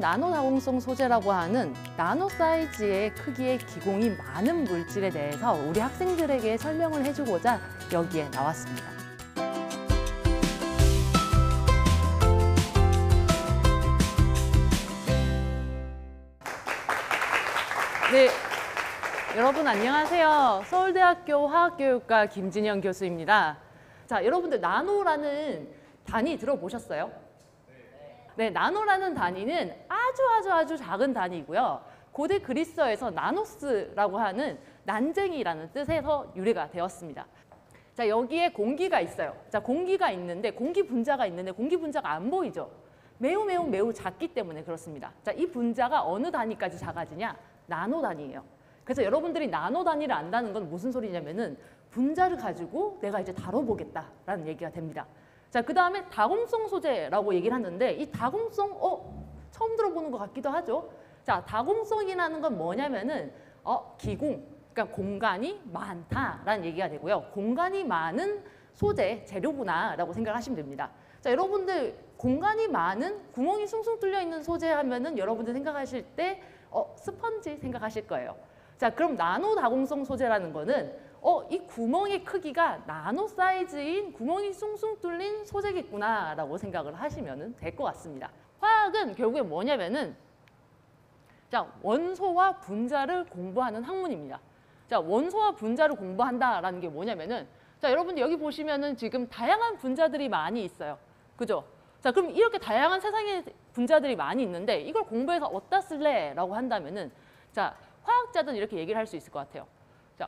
나노 다공성 소재라고 하는 나노 사이즈의 크기의 기공이 많은 물질에 대해서 우리 학생들에게 설명을 해주고자 여기에 나왔습니다. 네, 여러분 안녕하세요. 서울대학교 화학교육과 김진영 교수입니다. 자, 여러분들 나노라는 단위 들어보셨어요? 네, 나노라는 단위는 아주 작은 단위이고요. 고대 그리스어에서 나노스라고 하는 난쟁이라는 뜻에서 유래가 되었습니다. 자, 여기에 공기가 있어요. 자, 공기가 있는데 공기 분자가 있는데 공기 분자가 안 보이죠? 매우 작기 때문에 그렇습니다. 자, 이 분자가 어느 단위까지 작아지냐? 나노 단위예요. 그래서 여러분들이 나노 단위를 안다는 건 무슨 소리냐면은 분자를 가지고 내가 이제 다뤄보겠다라는 얘기가 됩니다. 자, 그 다음에 다공성 소재라고 얘기를 하는데 이 다공성, 처음 들어보는 것 같기도 하죠. 자, 다공성이라는 건 뭐냐면은 기공, 그러니까 공간이 많다라는 얘기가 되고요. 공간이 많은 소재, 재료구나라고 생각하시면 됩니다. 자, 여러분들 공간이 많은 구멍이 숭숭 뚫려 있는 소재 하면은 여러분들 생각하실 때 스펀지 생각하실 거예요. 자, 그럼 나노 다공성 소재라는 거는 이 구멍의 크기가 나노 사이즈인 구멍이 숭숭 뚫린 소재겠구나라고 생각을 하시면 될 것 같습니다. 화학은 결국에 뭐냐면은 자, 원소와 분자를 공부하는 학문입니다. 자, 원소와 분자를 공부한다라는 게 뭐냐면은 자, 여러분들 여기 보시면은 지금 다양한 분자들이 많이 있어요. 그죠? 자, 그럼 이렇게 다양한 세상의 분자들이 많이 있는데 이걸 공부해서 어디다 쓸래? 라고 한다면은 자, 화학자들은 이렇게 얘기를 할 수 있을 것 같아요. 자,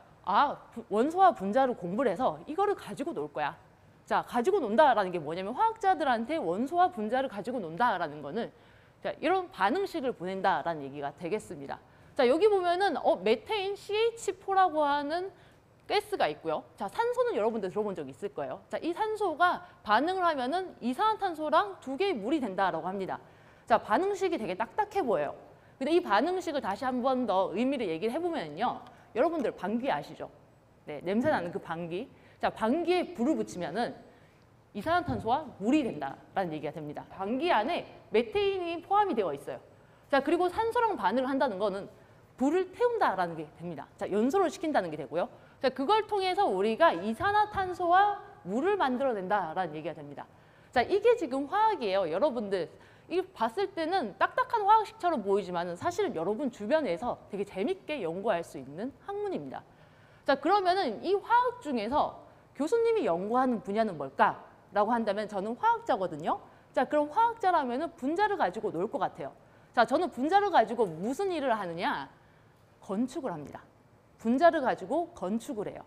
원소와 분자를 공부를 해서 이거를 가지고 놀 거야. 자, 가지고 논다라는 게 뭐냐면 화학자들한테 원소와 분자를 가지고 논다라는 거는 자, 이런 반응식을 보낸다라는 얘기가 되겠습니다. 자, 여기 보면은 메테인 CH4라고 하는 가스가 있고요. 자, 산소는 여러분들 들어본 적 있을 거예요. 자, 이 산소가 반응을 하면은 이산화탄소랑 두 개의 물이 된다라고 합니다. 자, 반응식이 되게 딱딱해 보여요. 근데 이 반응식을 다시 한 번 더 의미를 얘기를 해보면요. 여러분들 방귀 아시죠? 네, 냄새 나는 그 방귀. 자, 방귀에 불을 붙이면은 이산화탄소와 물이 된다라는 얘기가 됩니다. 방귀 안에 메테인이 포함이 되어 있어요. 자, 그리고 산소랑 반응을 한다는 거는 불을 태운다라는 게 됩니다. 자, 연소를 시킨다는 게 되고요. 자, 그걸 통해서 우리가 이산화탄소와 물을 만들어낸다라는 얘기가 됩니다. 자, 이게 지금 화학이에요. 여러분들 이 봤을 때는 딱딱한 화학식처럼 보이지만 사실은 여러분 주변에서 되게 재밌게 연구할 수 있는 학문입니다. 자, 그러면은 이 화학 중에서 교수님이 연구하는 분야는 뭘까라고 한다면 저는 화학자거든요. 자, 그럼 화학자라면은 분자를 가지고 놀 것 같아요. 자, 저는 분자를 가지고 무슨 일을 하느냐? 건축을 합니다. 분자를 가지고 건축을 해요.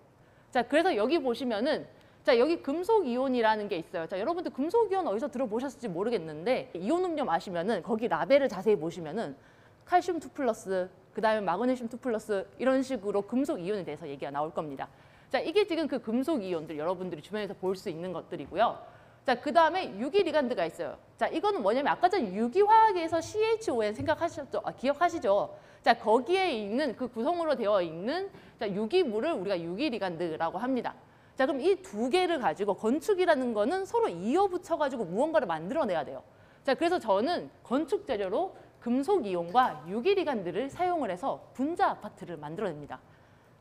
자, 그래서 여기 보시면은 자, 여기 금속 이온이라는 게 있어요. 자, 여러분들 금속 이온 어디서 들어보셨을지 모르겠는데 이온 음료 마시면은 거기 라벨을 자세히 보시면은 칼슘 2+, 그다음에 마그네슘 2+ 이런 식으로 금속 이온에 대해서 얘기가 나올 겁니다. 자, 이게 지금 그 금속 이온들 여러분들이 주변에서 볼 수 있는 것들이고요. 자, 그다음에 유기리간드가 있어요. 자, 이거는 뭐냐면 아까 전 유기화학에서 CHON 생각하셨죠? 기억하시죠? 자, 거기에 있는 그 구성으로 되어 있는 자, 유기물을 우리가 유기리간드라고 합니다. 자, 그럼 이 두 개를 가지고 건축이라는 거는 서로 이어붙여가지고 무언가를 만들어내야 돼요. 자, 그래서 저는 건축 재료로 금속 이온과 유기리간드를 사용을 해서 분자 아파트를 만들어냅니다.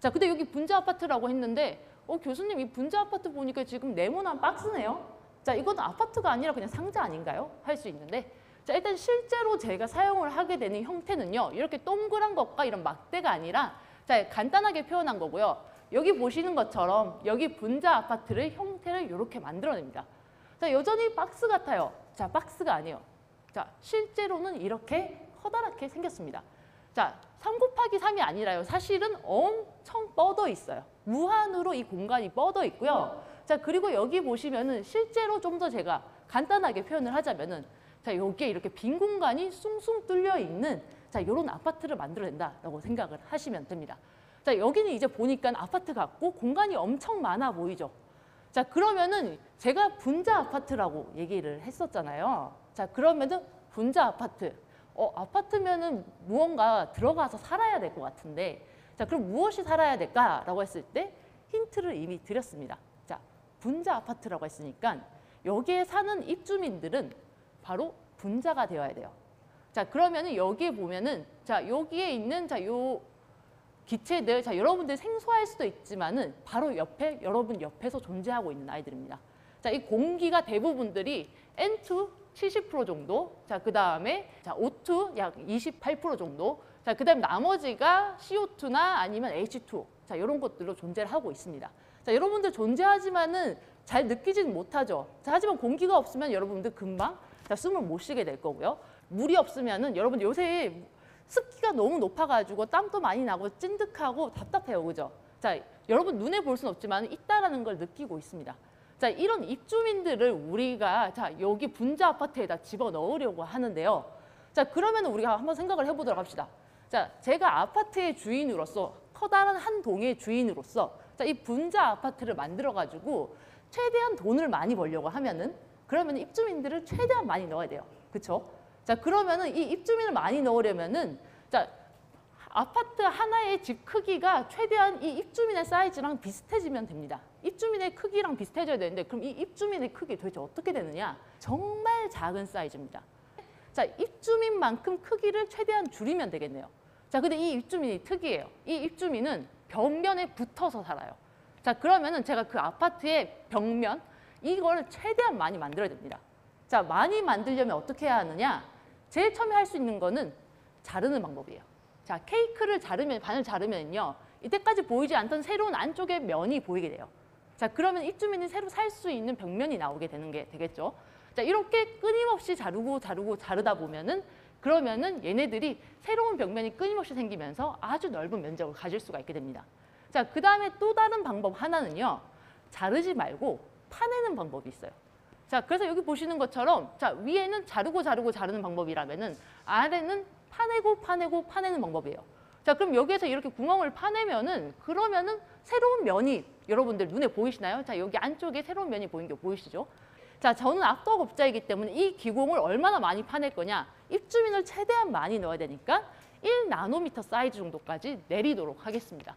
자, 근데 여기 분자 아파트라고 했는데 교수님 이 분자 아파트 보니까 지금 네모난 박스네요. 자, 이건 아파트가 아니라 그냥 상자 아닌가요? 할 수 있는데 자, 일단 실제로 제가 사용을 하게 되는 형태는요. 이렇게 동그란 것과 이런 막대가 아니라 자, 간단하게 표현한 거고요. 여기 보시는 것처럼 여기 분자 아파트를 형태를 이렇게 만들어냅니다. 자, 여전히 박스 같아요. 자, 박스가 아니에요. 자, 실제로는 이렇게 커다랗게 생겼습니다. 자, 3 곱하기 3이 아니라요. 사실은 엄청 뻗어 있어요. 무한으로 이 공간이 뻗어 있고요. 자, 그리고 여기 보시면은 실제로 좀 더 제가 간단하게 표현을 하자면은 자, 여기에 이렇게 빈 공간이 숭숭 뚫려 있는 자, 이런 아파트를 만들어낸다라고 생각을 하시면 됩니다. 자, 여기는 이제 보니까 아파트 같고 공간이 엄청 많아 보이죠. 자, 그러면은 제가 분자 아파트라고 얘기를 했었잖아요. 자, 그러면은 분자 아파트. 아파트면은 무언가 들어가서 살아야 될 것 같은데 자, 그럼 무엇이 살아야 될까라고 했을 때 힌트를 이미 드렸습니다. 자, 분자 아파트라고 했으니까 여기에 사는 입주민들은 바로 분자가 되어야 돼요. 자, 그러면은 여기에 보면은 자, 여기에 있는 자, 요 기체들, 자, 여러분들 생소할 수도 있지만은 바로 옆에 여러분 옆에서 존재하고 있는 아이들입니다. 자, 이 공기가 대부분들이 N2 70% 정도, 자, 그 다음에 자, O2 약 28% 정도, 자, 그 다음에 나머지가 CO2나 아니면 H2O, 자, 이런 것들로 존재를 하고 있습니다. 자, 여러분들 존재하지만은 잘 느끼지는 못하죠. 자, 하지만 공기가 없으면 여러분들 금방 자, 숨을 못 쉬게 될 거고요. 물이 없으면은 여러분 요새 습기가 너무 높아가지고 땀도 많이 나고 찐득하고 답답해요, 그죠? 자, 여러분 눈에 볼 수는 없지만 있다라는 걸 느끼고 있습니다. 자, 이런 입주민들을 우리가 자, 여기 분자 아파트에다 집어 넣으려고 하는데요. 자, 그러면 우리가 한번 생각을 해보도록 합시다. 자, 제가 아파트의 주인으로서 커다란 한 동의 주인으로서 자, 이 분자 아파트를 만들어가지고 최대한 돈을 많이 벌려고 하면은 그러면 입주민들을 최대한 많이 넣어야 돼요, 그렇죠? 자, 그러면은 이 입주민을 많이 넣으려면은 자, 아파트 하나의 집 크기가 최대한 이 입주민의 사이즈랑 비슷해지면 됩니다. 입주민의 크기랑 비슷해져야 되는데 그럼 이 입주민의 크기 도대체 어떻게 되느냐? 정말 작은 사이즈입니다. 자, 입주민만큼 크기를 최대한 줄이면 되겠네요. 자, 근데 이 입주민이 특이해요. 이 입주민은 벽면에 붙어서 살아요. 자, 그러면은 제가 그 아파트의 벽면 이거를 최대한 많이 만들어야 됩니다. 자, 많이 만들려면 어떻게 해야 하느냐? 제일 처음에 할 수 있는 거는 자르는 방법이에요. 자, 케이크를 자르면, 반을 자르면요. 이때까지 보이지 않던 새로운 안쪽의 면이 보이게 돼요. 자, 그러면 입주민이 새로 살 수 있는 벽면이 나오게 되는 게 되겠죠. 자, 이렇게 끊임없이 자르다 보면은 그러면은 얘네들이 새로운 벽면이 끊임없이 생기면서 아주 넓은 면적을 가질 수가 있게 됩니다. 자, 그 다음에 또 다른 방법 하나는요. 자르지 말고 파내는 방법이 있어요. 자, 그래서 여기 보시는 것처럼 자, 위에는 자르는 방법이라면은 아래는 파내는 방법이에요. 자, 그럼 여기에서 이렇게 구멍을 파내면은 그러면은 새로운 면이 여러분들 눈에 보이시나요? 자, 여기 안쪽에 새로운 면이 보이는 게 보이시죠? 자, 저는 악덕업자이기 때문에 이 기공을 얼마나 많이 파낼 거냐? 입주민을 최대한 많이 넣어야 되니까 1나노미터 사이즈 정도까지 내리도록 하겠습니다.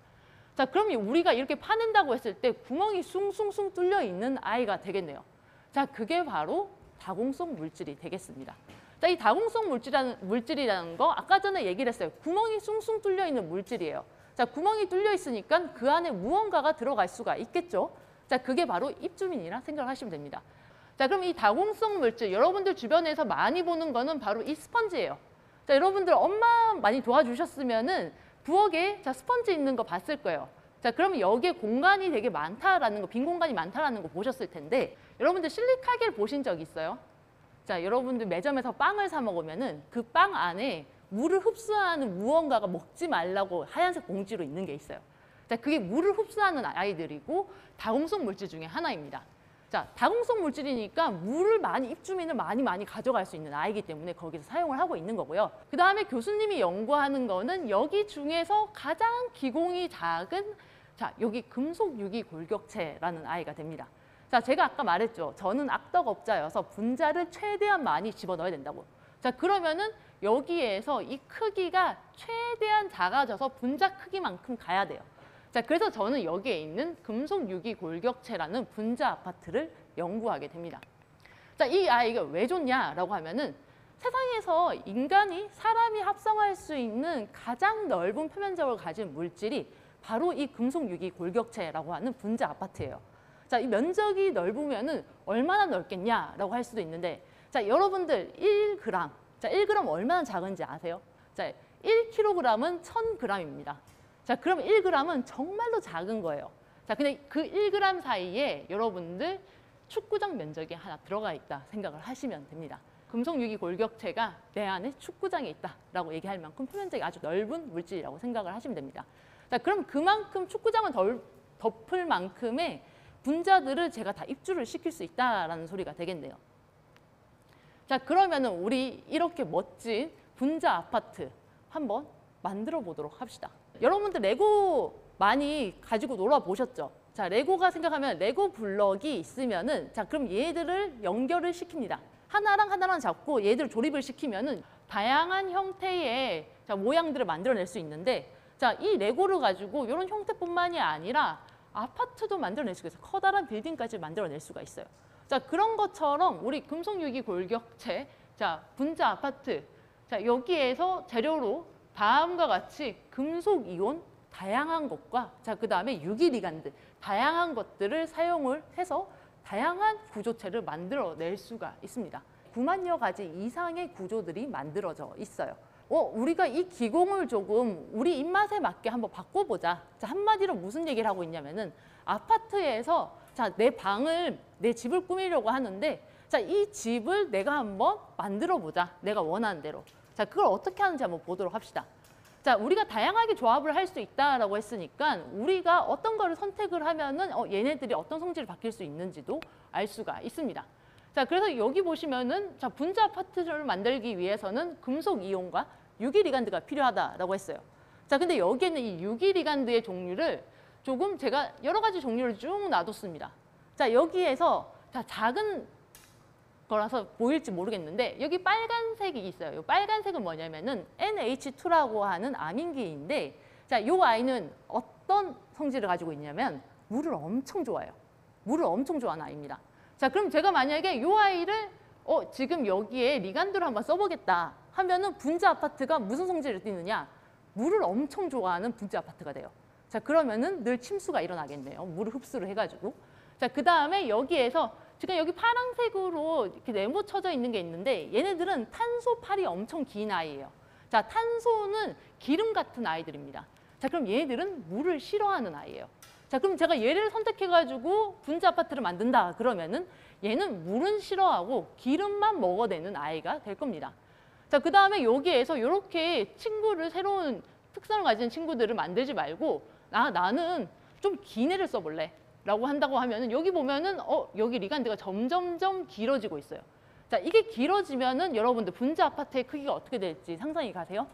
자, 그럼 우리가 이렇게 파낸다고 했을 때 구멍이 숭숭숭 뚫려 있는 아이가 되겠네요. 자, 그게 바로 다공성 물질이 되겠습니다. 자, 이 다공성 물질이라는 거 아까 전에 얘기를 했어요. 구멍이 숭숭 뚫려 있는 물질이에요. 자, 구멍이 뚫려 있으니까 그 안에 무언가가 들어갈 수가 있겠죠. 자, 그게 바로 입주민이라 생각을 하시면 됩니다. 자, 그럼 이 다공성 물질 여러분들 주변에서 많이 보는 거는 바로 이 스펀지예요. 자, 여러분들 엄마 많이 도와주셨으면은 부엌에 자, 스펀지 있는 거 봤을 거예요. 자, 그러면 여기에 공간이 되게 많다라는 거, 빈 공간이 많다라는 거 보셨을 텐데 여러분들 실리카겔 보신 적 있어요? 자, 여러분들 매점에서 빵을 사 먹으면은 그 빵 안에 물을 흡수하는 무언가가 먹지 말라고 하얀색 봉지로 있는 게 있어요. 자, 그게 물을 흡수하는 아이들이고 다공성 물질 중에 하나입니다. 자, 다공성 물질이니까 물을 입주민을 많이 가져갈 수 있는 아이기 때문에 거기서 사용을 하고 있는 거고요. 그 다음에 교수님이 연구하는 거는 여기 중에서 가장 기공이 작은 자, 여기 금속 유기 골격체라는 아이가 됩니다. 자, 제가 아까 말했죠. 저는 악덕업자여서 분자를 최대한 많이 집어넣어야 된다고. 자, 그러면은 여기에서 이 크기가 최대한 작아져서 분자 크기만큼 가야 돼요. 자, 그래서 저는 여기에 있는 금속 유기 골격체라는 분자 아파트를 연구하게 됩니다. 자, 이 아이가 왜 좋냐라고 하면은 세상에서 사람이 합성할 수 있는 가장 넓은 표면적을 가진 물질이 바로 이 금속 유기 골격체라고 하는 분자 아파트예요. 자, 이 면적이 넓으면은 얼마나 넓겠냐라고 할 수도 있는데, 자, 여러분들 1g, 자, 1g 얼마나 작은지 아세요? 자, 1kg은 1000g입니다. 자, 그럼 1g은 정말로 작은 거예요. 자, 근데 그 1g 사이에 여러분들 축구장 면적이 하나 들어가 있다 생각을 하시면 됩니다. 금속 유기 골격체가 내 안에 축구장에 있다라고 얘기할 만큼 표면적이 아주 넓은 물질이라고 생각을 하시면 됩니다. 자, 그럼 그만큼 축구장을 덮을 만큼의 분자들을 제가 다 입주를 시킬 수 있다라는 소리가 되겠네요. 자, 그러면은 우리 이렇게 멋진 분자 아파트 한번 만들어 보도록 합시다. 여러분들 레고 많이 가지고 놀아 보셨죠? 자, 레고가 생각하면 레고 블럭이 있으면은 자, 그럼 얘들을 연결을 시킵니다. 하나랑 잡고 얘들을 조립을 시키면은 다양한 형태의 자, 모양들을 만들어낼 수 있는데 자, 이 레고를 가지고 이런 형태뿐만이 아니라 아파트도 만들어낼 수가 있어요. 커다란 빌딩까지 만들어낼 수가 있어요. 자, 그런 것처럼 우리 금속 유기 골격체, 자, 분자 아파트, 자, 여기에서 재료로 다음과 같이 금속 이온 다양한 것과 자, 그다음에 유기리간드 다양한 것들을 사용을 해서 다양한 구조체를 만들어낼 수가 있습니다. 9만여 가지 이상의 구조들이 만들어져 있어요. 우리가 이 기공을 조금 우리 입맛에 맞게 한번 바꿔보자. 자, 한마디로 무슨 얘기를 하고 있냐면은 아파트에서 자, 내 집을 꾸미려고 하는데 자, 이 집을 내가 한번 만들어 보자. 내가 원하는 대로. 자, 그걸 어떻게 하는지 한번 보도록 합시다. 자, 우리가 다양하게 조합을 할 수 있다라고 했으니까 우리가 어떤 거를 선택을 하면은 얘네들이 어떤 성질을 바뀔 수 있는지도 알 수가 있습니다. 자, 그래서 여기 보시면은 자, 분자 아파트를 만들기 위해서는 금속 이온과 유기리간드가 필요하다라고 했어요. 자, 근데 여기에는 이 유기리간드의 종류를 조금 제가 여러 가지 종류를 쭉 놔뒀습니다. 자, 여기에서 자, 작은 거라서 보일지 모르겠는데 여기 빨간색이 있어요. 이 빨간색은 뭐냐면은 NH2라고 하는 아민기인데 자, 이 아이는 어떤 성질을 가지고 있냐면 물을 엄청 좋아해요. 물을 엄청 좋아하는 아이입니다. 자, 그럼 제가 만약에 이 아이를 지금 여기에 리간드를 한번 써보겠다 하면은 분자 아파트가 무슨 성질을 띠느냐? 물을 엄청 좋아하는 분자 아파트가 돼요. 자, 그러면은 늘 침수가 일어나겠네요. 물을 흡수를 해가지고. 자, 그 다음에 여기에서 지금 여기 파란색으로 이렇게 네모쳐져 있는 게 있는데 얘네들은 탄소팔이 엄청 긴 아이예요. 자, 탄소는 기름 같은 아이들입니다. 자, 그럼 얘네들은 물을 싫어하는 아이예요. 자, 그럼 제가 얘를 선택해가지고 분자 아파트를 만든다 그러면은 얘는 물은 싫어하고 기름만 먹어대는 아이가 될 겁니다. 자, 그 다음에 여기에서 이렇게 친구를 새로운 특성을 가진 친구들을 만들지 말고 나는 좀 긴 애를 써볼래 라고 한다고 하면은 여기 보면은 여기 리간드가 점점점 길어지고 있어요. 자, 이게 길어지면은 여러분들 분자 아파트의 크기가 어떻게 될지 상상이 가세요?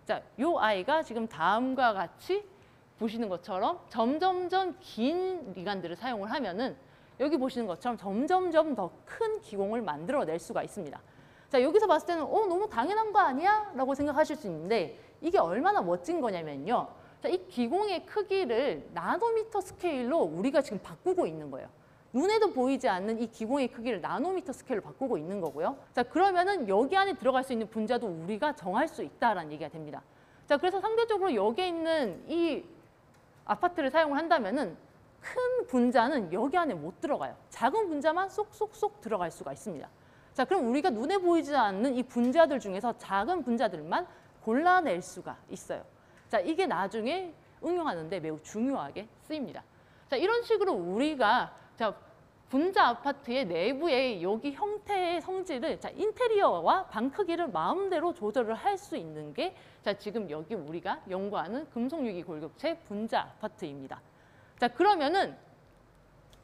자, 요 아이가 지금 다음과 같이 보시는 것처럼 점점점 긴 리간드를 사용을 하면은 여기 보시는 것처럼 점점점 더 큰 기공을 만들어낼 수가 있습니다. 자, 여기서 봤을 때는 너무 당연한 거 아니야? 라고 생각하실 수 있는데 이게 얼마나 멋진 거냐면요. 자, 이 기공의 크기를 나노미터 스케일로 우리가 지금 바꾸고 있는 거예요. 눈에도 보이지 않는 이 기공의 크기를 나노미터 스케일로 바꾸고 있는 거고요. 자, 그러면은 여기 안에 들어갈 수 있는 분자도 우리가 정할 수 있다라는 얘기가 됩니다. 자, 그래서 상대적으로 여기에 있는 이 아파트를 사용을 한다면은 큰 분자는 여기 안에 못 들어가요. 작은 분자만 쏙쏙쏙 들어갈 수가 있습니다. 자, 그럼 우리가 눈에 보이지 않는 이 분자들 중에서 작은 분자들만 골라낼 수가 있어요. 자, 이게 나중에 응용하는데 매우 중요하게 쓰입니다. 자, 이런 식으로 우리가 자, 분자 아파트의 내부의 여기 형태의 성질을 자, 인테리어와 방 크기를 마음대로 조절을 할 수 있는 게 자, 지금 여기 우리가 연구하는 금속유기 골격체 분자 아파트입니다. 자, 그러면은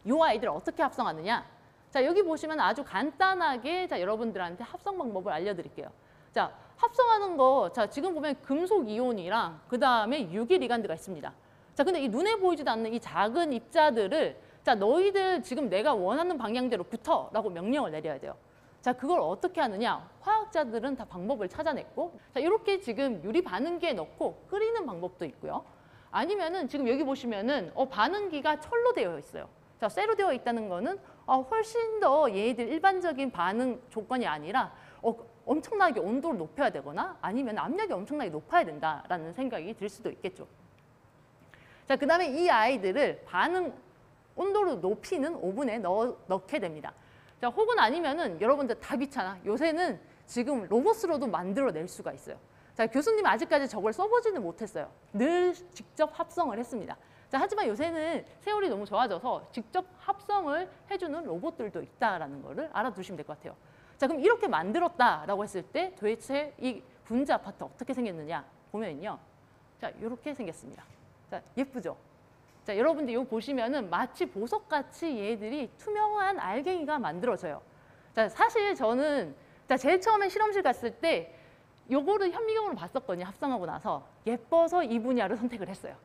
이 아이들을 어떻게 합성하느냐? 자, 여기 보시면 아주 간단하게 자, 여러분들한테 합성 방법을 알려드릴게요. 자, 합성하는 거, 자, 지금 보면 금속 이온이랑 그 다음에 유기 리간드가 있습니다. 자, 근데 이 눈에 보이지도 않는 이 작은 입자들을 자, 너희들 지금 내가 원하는 방향대로 붙어 라고 명령을 내려야 돼요. 자, 그걸 어떻게 하느냐? 화학자들은 다 방법을 찾아냈고 자, 이렇게 지금 유리 반응기에 넣고 끓이는 방법도 있고요. 아니면은 지금 여기 보시면은 반응기가 철로 되어 있어요. 자, 쇠로 되어 있다는 거는 훨씬 더 얘들 일반적인 반응 조건이 아니라 엄청나게 온도를 높여야 되거나 아니면 압력이 엄청나게 높아야 된다라는 생각이 들 수도 있겠죠. 자, 그 다음에 이 아이들을 반응 온도를 높이는 오븐에 넣게 됩니다. 자, 혹은 아니면은 여러분들 다 귀찮아. 요새는 지금 로봇으로도 만들어낼 수가 있어요. 자, 교수님 아직까지 저걸 써보지는 못했어요. 늘 직접 합성을 했습니다. 자, 하지만 요새는 세월이 너무 좋아져서 직접 합성을 해주는 로봇들도 있다라는 거를 알아두시면 될 것 같아요. 자, 그럼 이렇게 만들었다라고 했을 때 도대체 이 분자 아파트 어떻게 생겼느냐 보면요. 자, 이렇게 생겼습니다. 자, 예쁘죠? 자, 여러분들 이거 보시면은 마치 보석같이 얘들이 투명한 알갱이가 만들어져요. 자, 사실 저는 자, 제일 처음에 실험실 갔을 때 요거를 현미경으로 봤었거든요. 합성하고 나서 예뻐서 이 분야를 선택을 했어요.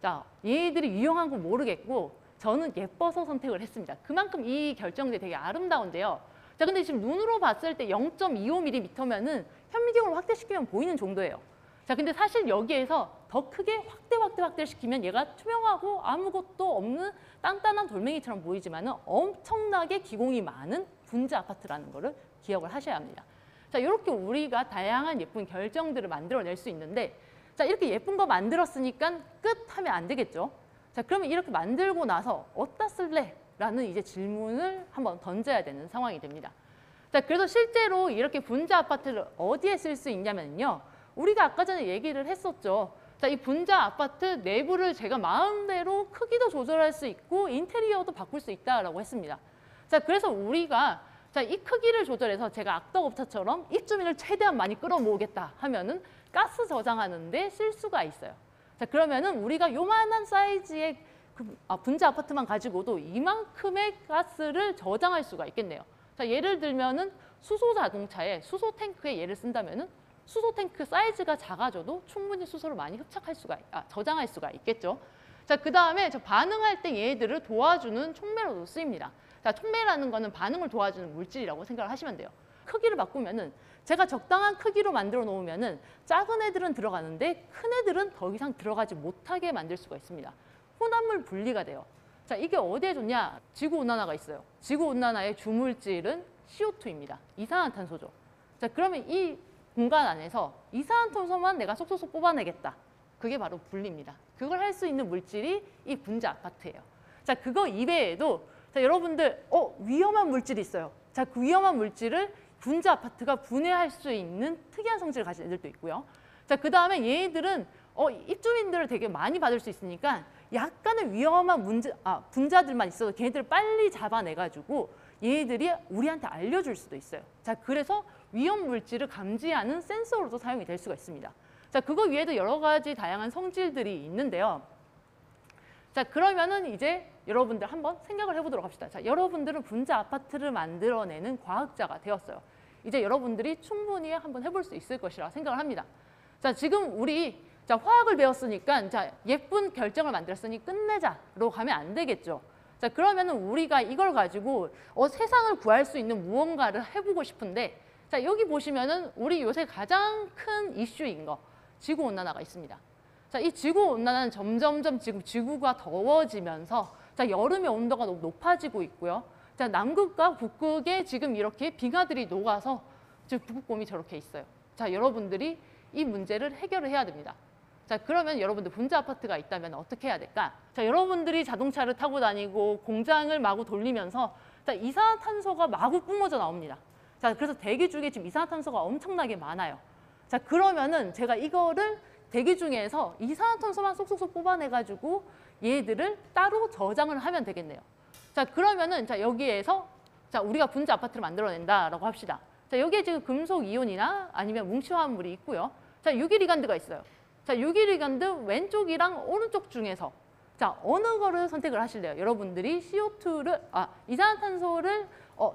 자, 얘들이 유용한 건 모르겠고 저는 예뻐서 선택을 했습니다. 그만큼 이 결정들이 되게 아름다운데요. 자, 근데 지금 눈으로 봤을 때 0.25mm면은 현미경으로 확대시키면 보이는 정도예요. 자, 근데 사실 여기에서 더 크게 확대를 시키면 얘가 투명하고 아무것도 없는 단단한 돌멩이처럼 보이지만은 엄청나게 기공이 많은 분자 아파트라는 거를 기억을 하셔야 합니다. 자, 이렇게 우리가 다양한 예쁜 결정들을 만들어낼 수 있는데, 자, 이렇게 예쁜 거 만들었으니까 끝 하면 안 되겠죠. 자, 그러면 이렇게 만들고 나서 어디다 쓸래? 라는 이제 질문을 한번 던져야 되는 상황이 됩니다. 자, 그래서 실제로 이렇게 분자 아파트를 어디에 쓸 수 있냐면요. 우리가 아까 전에 얘기를 했었죠. 자, 이 분자 아파트 내부를 제가 마음대로 크기도 조절할 수 있고 인테리어도 바꿀 수 있다라고 했습니다. 자, 그래서 우리가 자, 이 크기를 조절해서 제가 악덕업자처럼 입주민을 최대한 많이 끌어모으겠다 하면은 가스 저장하는 데 쓸 수가 있어요. 자, 그러면은 우리가 요만한 사이즈의 분자 아파트만 가지고도 이만큼의 가스를 저장할 수가 있겠네요. 자, 예를 들면은 수소 자동차에 수소 탱크에 얘를 쓴다면은 수소 탱크 사이즈가 작아져도 충분히 수소를 많이 저장할 수가 있겠죠. 자, 그 다음에 저 반응할 때 얘들을 도와주는 촉매로도 쓰입니다. 자, 촉매라는 거는 반응을 도와주는 물질이라고 생각을 하시면 돼요. 크기를 바꾸면은 제가 적당한 크기로 만들어 놓으면은 작은 애들은 들어가는데 큰 애들은 더 이상 들어가지 못하게 만들 수가 있습니다. 혼합물 분리가 돼요. 자, 이게 어디에 좋냐? 지구온난화가 있어요. 지구온난화의 주물질은 CO2입니다. 이산화탄소죠. 자, 그러면 이 공간 안에서 이산화탄소만 내가 쏙쏙쏙 뽑아내겠다. 그게 바로 분리입니다. 그걸 할 수 있는 물질이 이 분자 아파트예요. 자, 그거 이외에도 자, 여러분들 위험한 물질이 있어요. 자, 그 위험한 물질을 분자 아파트가 분해할 수 있는 특이한 성질을 가진 애들도 있고요. 자, 그 다음에 얘들은 입주민들을 되게 많이 받을 수 있으니까 약간의 위험한 분자들만 있어도 걔네들을 빨리 잡아내가지고 얘들이 우리한테 알려줄 수도 있어요. 자, 그래서 위험 물질을 감지하는 센서로도 사용이 될 수가 있습니다. 자, 그거 위에도 여러 가지 다양한 성질들이 있는데요. 자, 그러면은 이제 여러분들 한번 생각을 해보도록 합시다. 자, 여러분들은 분자 아파트를 만들어내는 과학자가 되었어요. 이제 여러분들이 충분히 한번 해볼 수 있을 것이라 생각을 합니다. 자, 지금 우리 화학을 배웠으니까 자, 예쁜 결정을 만들었으니 끝내자로 가면 안 되겠죠. 자, 그러면은 우리가 이걸 가지고 세상을 구할 수 있는 무언가를 해보고 싶은데, 자, 여기 보시면은 우리 요새 가장 큰 이슈인 거 지구온난화가 있습니다. 자, 이 지구온난화는 점점점 지금 지구가 더워지면서 자, 여름의 온도가 너무 높아지고 있고요. 자, 남극과 북극에 지금 이렇게 빙하들이 녹아서 지금 북극곰이 저렇게 있어요. 자, 여러분들이 이 문제를 해결을 해야 됩니다. 자, 그러면 여러분들 분자 아파트가 있다면 어떻게 해야 될까? 자, 여러분들이 자동차를 타고 다니고 공장을 마구 돌리면서 자, 이산화탄소가 마구 뿜어져 나옵니다. 자, 그래서 대기 중에 지금 이산화탄소가 엄청나게 많아요. 자, 그러면은 제가 이거를 대기 중에서 이산화탄소만 쏙쏙쏙 뽑아내가지고 얘들을 따로 저장을 하면 되겠네요. 자, 그러면은 자, 여기에서 자, 우리가 분자 아파트를 만들어낸다라고 합시다. 자, 여기에 지금 금속 이온이나 아니면 뭉치화합물이 있고요. 자, 유기리간드가 있어요. 자, 유기리간드 왼쪽이랑 오른쪽 중에서 자, 어느 거를 선택을 하실래요? 여러분들이 CO2를 이산화탄소를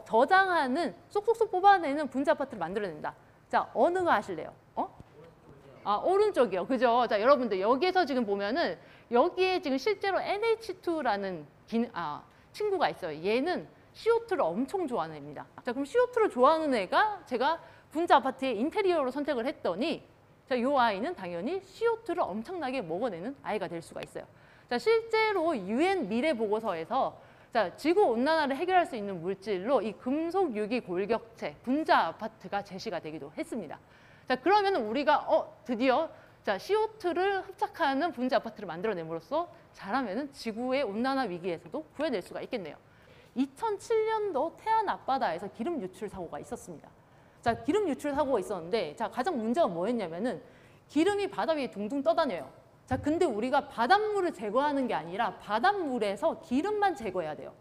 저장하는 쏙쏙쏙 뽑아내는 분자 아파트를 만들어낸다. 자, 어느 거 하실래요? 오른쪽이요. 그죠? 자, 여러분들 여기에서 지금 보면은 여기에 지금 실제로 NH2라는 친구가 있어요. 얘는 CO2를 엄청 좋아하는 애입니다. 자, 그럼 CO2를 좋아하는 애가 제가 분자 아파트의 인테리어로 선택을 했더니 자, 이 아이는 당연히 CO2를 엄청나게 먹어내는 아이가 될 수가 있어요. 자, 실제로 UN 미래 보고서에서 자, 지구 온난화를 해결할 수 있는 물질로 이 금속 유기 골격체 분자 아파트가 제시가 되기도 했습니다. 자, 그러면 우리가 드디어 자, CO2를 흡착하는 분자 아파트를 만들어냄으로써 잘하면은 지구의 온난화 위기에서도 구해낼 수가 있겠네요. 2007년도 태안 앞바다에서 기름 유출 사고가 있었습니다. 자, 기름 유출 사고가 있었는데 자, 가장 문제가 뭐였냐면은 기름이 바다 위에 둥둥 떠다녀요. 자, 근데 우리가 바닷물을 제거하는 게 아니라 바닷물에서 기름만 제거해야 돼요.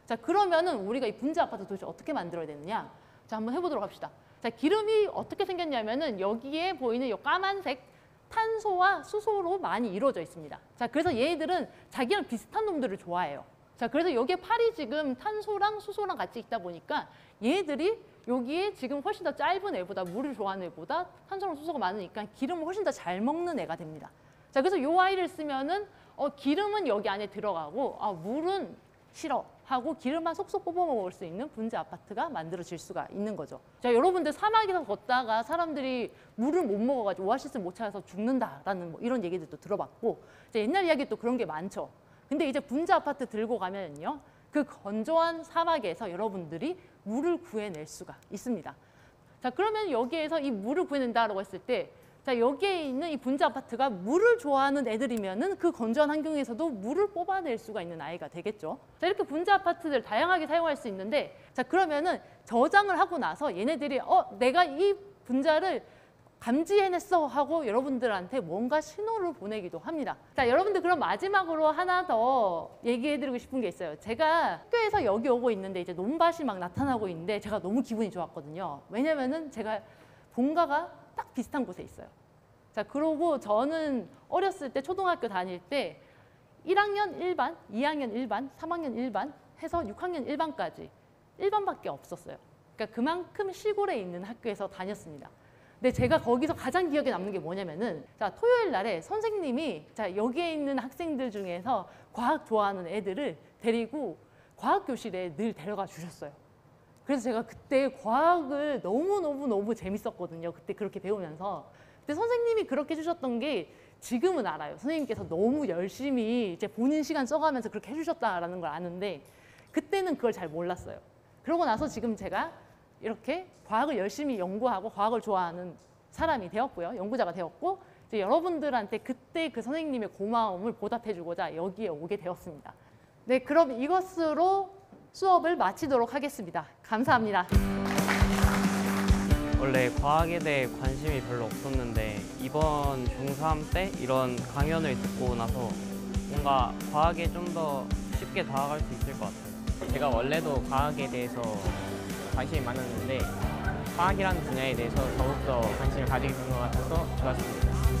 자, 그러면은 우리가 이 분자 아파트 도대체 어떻게 만들어야 되느냐? 자, 한번 해보도록 합시다. 자, 기름이 어떻게 생겼냐면은 여기에 보이는 이 까만색 탄소와 수소로 많이 이루어져 있습니다. 자, 그래서 얘들은 자기랑 비슷한 놈들을 좋아해요. 자, 그래서 여기에 팔이 지금 탄소랑 수소랑 같이 있다 보니까 얘들이 여기에 지금 훨씬 더 짧은 애보다 물을 좋아하는 애보다 탄소랑 수소가 많으니까 기름을 훨씬 더 잘 먹는 애가 됩니다. 자, 그래서 요 아이를 쓰면은 기름은 여기 안에 들어가고 물은 싫어 하고 기름만 속속 뽑아 먹을 수 있는 분자 아파트가 만들어질 수가 있는 거죠. 자, 여러분들 사막에서 걷다가 사람들이 물을 못 먹어가지고 오아시스 못 찾아서 죽는다라는 뭐 이런 얘기들도 들어봤고 자, 옛날 이야기 또 그런 게 많죠. 근데 이제 분자 아파트 들고 가면요, 그 건조한 사막에서 여러분들이 물을 구해낼 수가 있습니다. 자, 그러면 여기에서 이 물을 구해낸다라고 했을 때, 자, 여기에 있는 이 분자 아파트가 물을 좋아하는 애들이면은 그 건조한 환경에서도 물을 뽑아낼 수가 있는 아이가 되겠죠. 자, 이렇게 분자 아파트들 다양하게 사용할 수 있는데, 자, 그러면은 저장을 하고 나서 얘네들이 내가 이 분자를 감지해냈어 하고 여러분들한테 뭔가 신호를 보내기도 합니다. 자, 여러분들 그럼 마지막으로 하나 더 얘기해드리고 싶은 게 있어요. 제가 학교에서 여기 오고 있는데 이제 논밭이 막 나타나고 있는데 제가 너무 기분이 좋았거든요. 왜냐면은 제가 본가가 딱 비슷한 곳에 있어요. 자, 그러고 저는 어렸을 때 초등학교 다닐 때 1학년 1반, 2학년 1반, 3학년 1반 해서 6학년 1반까지 1반밖에 없었어요. 그러니까 그만큼 시골에 있는 학교에서 다녔습니다. 근데 제가 거기서 가장 기억에 남는 게 뭐냐면은, 자, 토요일 날에 선생님이 자, 여기에 있는 학생들 중에서 과학 좋아하는 애들을 데리고 과학 교실에 늘 데려가 주셨어요. 그래서 제가 그때 과학을 너무 재밌었거든요. 그때 그렇게 배우면서. 근데 선생님이 그렇게 해주셨던 게 지금은 알아요. 선생님께서 너무 열심히 이제 본인 시간 써가면서 그렇게 해주셨다라는 걸 아는데 그때는 그걸 잘 몰랐어요. 그러고 나서 지금 제가 이렇게 과학을 열심히 연구하고 과학을 좋아하는 사람이 되었고요. 연구자가 되었고 이제 여러분들한테 그때 그 선생님의 고마움을 보답해주고자 여기에 오게 되었습니다. 네, 그럼 이것으로 수업을 마치도록 하겠습니다. 감사합니다. 원래 과학에 대해 관심이 별로 없었는데 이번 중3 때 이런 강연을 듣고 나서 뭔가 과학에 좀 더 쉽게 다가갈 수 있을 것 같아요. 제가 원래도 과학에 대해서 관심이 많았는데 과학이라는 분야에 대해서 더욱더 관심을 가지게 된 것 같아서 좋았습니다.